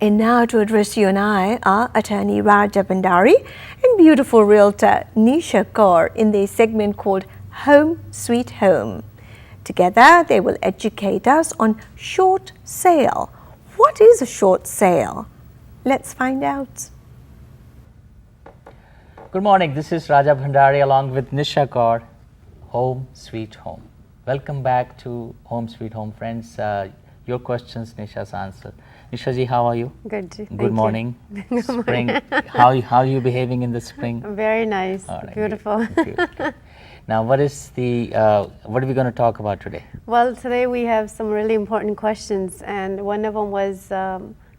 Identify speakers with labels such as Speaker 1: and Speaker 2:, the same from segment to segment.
Speaker 1: And now to address you and I are attorney Raja Bhandari and beautiful realtor Nisha Kaur in their segment called Home Sweet Home. Together they will educate us on short sale. What is a short sale? Let's find out.
Speaker 2: Good morning, this is Raja Bhandari along with Nisha Kaur, Home Sweet Home. Welcome back to Home Sweet Home, friends. Your questions, Nisha's answer. Nisha ji, how are you?
Speaker 3: Good.
Speaker 2: Good morning. Spring. How are you behaving in the spring?
Speaker 3: Very nice.
Speaker 2: Right,
Speaker 3: beautiful.
Speaker 2: Good. Now, what are we going to talk about today?
Speaker 3: Well, today we have some really important questions, and one of them was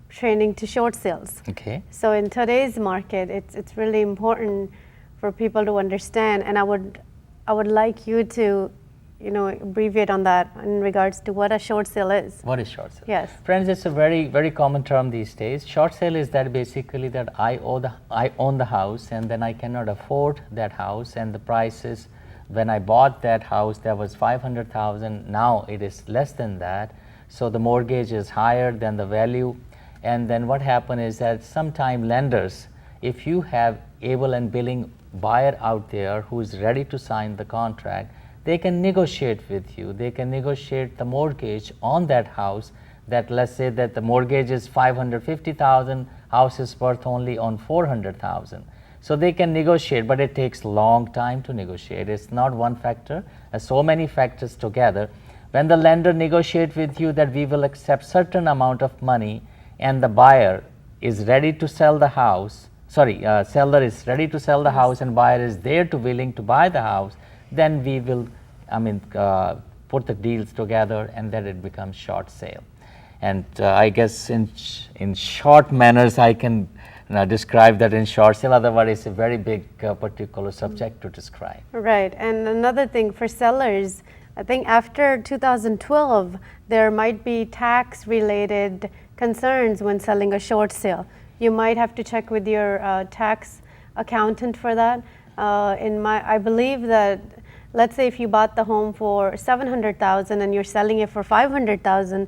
Speaker 3: training to short sales.
Speaker 2: Okay.
Speaker 3: So in today's market, it's really important for people to understand, and I would like you to abbreviate on that in regards to what a short sale is.
Speaker 2: What is short sale?
Speaker 3: Yes.
Speaker 2: Friends, it's a very, very common term these days. Short sale is that basically that I own the house and then I cannot afford that house, and the price is, when I bought that house, there was 500,000. Now it is less than that. So the mortgage is higher than the value. And then what happened is that sometime lenders, if you have able and willing buyer out there who is ready to sign the contract, they can negotiate with you. They can negotiate the mortgage on that house, that let's say that the mortgage is 550,000, house is worth only on 400,000. So they can negotiate, but it takes long time to negotiate. It's not one factor, so many factors together. When the lender negotiate with you that we will accept certain amount of money and the buyer is ready to sell the house, seller is ready to sell the house and buyer is there to willing to buy the house, then we will, put the deals together, and then it becomes short sale. And I guess in short manners I can describe that in short sale. Otherwise, it's a very big particular subject to describe.
Speaker 3: Right. And another thing for sellers, I think after 2012, there might be tax-related concerns when selling a short sale. You might have to check with your tax accountant for that. I believe that, let's say if you bought the home for 700,000 and you're selling it for 500,000,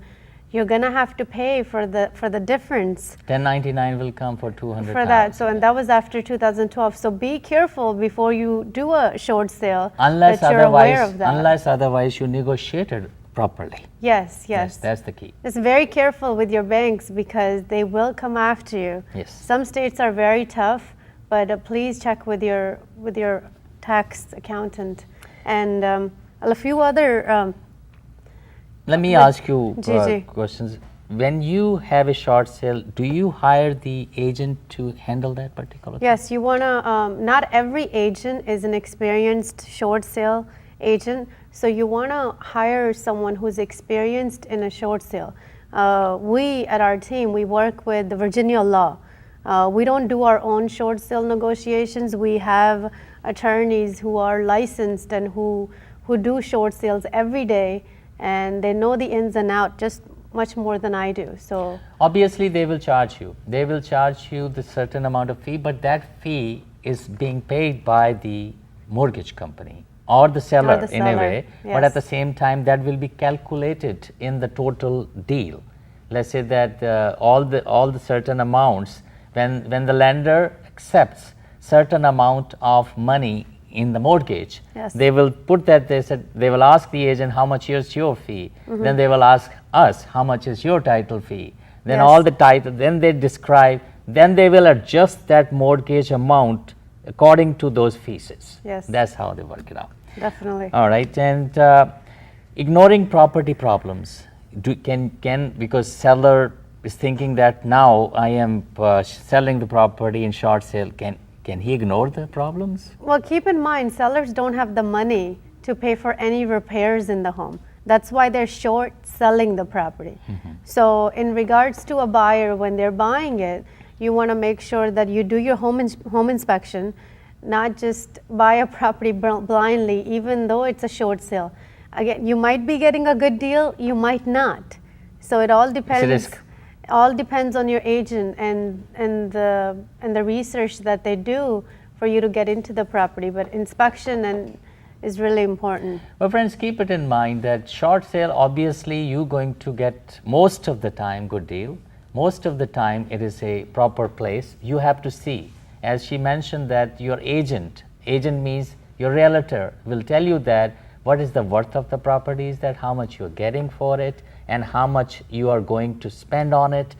Speaker 3: you're gonna have to pay for the difference.
Speaker 2: 1099 will come for 200,000.
Speaker 3: For that, so and that was after 2012. So be careful before you do a short sale.
Speaker 2: Unless
Speaker 3: that you're aware of that.
Speaker 2: Unless otherwise you negotiated properly.
Speaker 3: Yes.
Speaker 2: That's the key.
Speaker 3: Just very careful with your banks because they will come after you.
Speaker 2: Yes.
Speaker 3: Some states are very tough, but please check with your tax accountant and a few other.
Speaker 2: Let me ask you questions. When you have a short sale, do you hire the agent to handle that particular thing?
Speaker 3: Yes, you wanna. Not every agent is an experienced short sale agent, so you wanna hire someone who's experienced in a short sale. We at our team, we work with the Virginia law. We don't do our own short sale negotiations. We have attorneys who are licensed and who do short sales every day, and they know the ins and outs just much more than I do. So
Speaker 2: obviously they will charge you. They will charge you the certain amount of fee, but that fee is being paid by the mortgage company or the seller in a way.
Speaker 3: Yes.
Speaker 2: But at the same time, that will be calculated in the total deal. Let's say that all the certain amounts, when the lender accepts certain amount of money in the mortgage,
Speaker 3: yes,
Speaker 2: they will put that, they will ask the agent how much is your fee, then they will ask us how much is your title fee, then
Speaker 3: yes,
Speaker 2: all the title, then they describe, then they will adjust that mortgage amount according to those fees.
Speaker 3: Yes.
Speaker 2: That's how they work it out.
Speaker 3: Definitely.
Speaker 2: All right, and ignoring property problems, because seller is thinking that now I am selling the property in short sale, can he ignore the problems?
Speaker 3: Well, keep in mind, sellers don't have the money to pay for any repairs in the home. That's why they're short selling the property. So in regards to a buyer, when they're buying it, you want to make sure that you do your home inspection, not just buy a property blindly, even though it's a short sale. Again, you might be getting a good deal, you might not. So it all depends.
Speaker 2: It's a risk.
Speaker 3: All depends on your agent and the research that they do for you to get into the property. But inspection is really important.
Speaker 2: Well, friends, keep it in mind that short sale, obviously you're going to get most of the time good deal, most of the time it is a proper place. You have to see, as she mentioned, that your agent means your realtor will tell you that what is the worth of the properties, that how much you're getting for it and how much you are going to spend on it.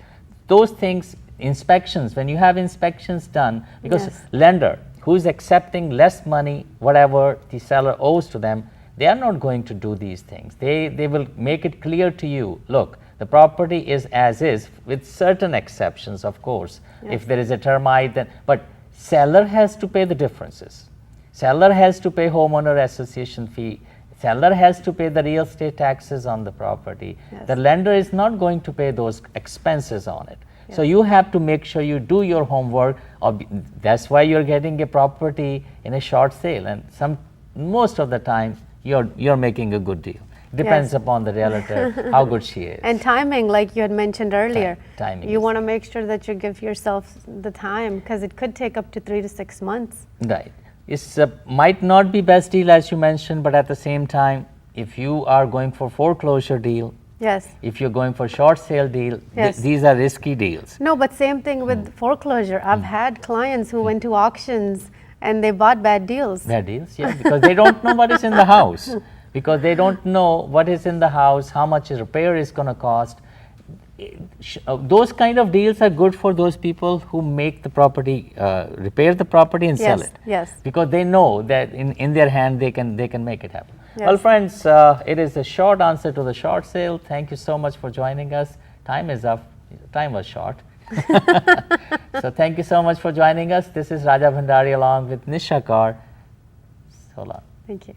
Speaker 2: Those things, inspections, when you have inspections done, because
Speaker 3: Yes.
Speaker 2: lender who is accepting less money, whatever the seller owes to them, they are not going to do these things. They will make it clear to you, look, the property is as is, with certain exceptions, of course. If there is a termite, then, but seller has to pay the differences. Seller has to pay homeowner association fee. Seller has to pay the real estate taxes on the property.
Speaker 3: Yes.
Speaker 2: The lender is not going to pay those expenses on it. So you have to make sure you do your homework. That's why you're getting a property in a short sale, and most of the time you're making a good deal. Depends
Speaker 3: Yes.
Speaker 2: upon the realtor how good she is.
Speaker 3: And timing, like you had mentioned earlier,
Speaker 2: timing
Speaker 3: you
Speaker 2: is-
Speaker 3: want to make sure that you give yourself the time, because it could take up to 3 to 6 months.
Speaker 2: Right. It's might not be best deal as you mentioned, but at the same time, if you are going for foreclosure deal,
Speaker 3: Yes.
Speaker 2: if you're going for short sale deal,
Speaker 3: Yes.
Speaker 2: these are risky deals.
Speaker 3: No, but same thing with foreclosure. I've had clients who went to auctions and they bought bad deals.
Speaker 2: Bad deals, yeah, because they don't know what is in the house. Because they don't know what is in the house, how much a repair is going to cost. Those kind of deals are good for those people who make the property, repair the property and sell
Speaker 3: Yes,
Speaker 2: it.
Speaker 3: yes.
Speaker 2: Because they know that in their hand they can make it happen.
Speaker 3: Yes.
Speaker 2: Well, friends, it is a short answer to the short sale. Thank you so much for joining us. Time is up. Time was short. So thank you so much for joining us. This is Raja Bhandari along with Nisha Kaur. So long.
Speaker 3: Thank you.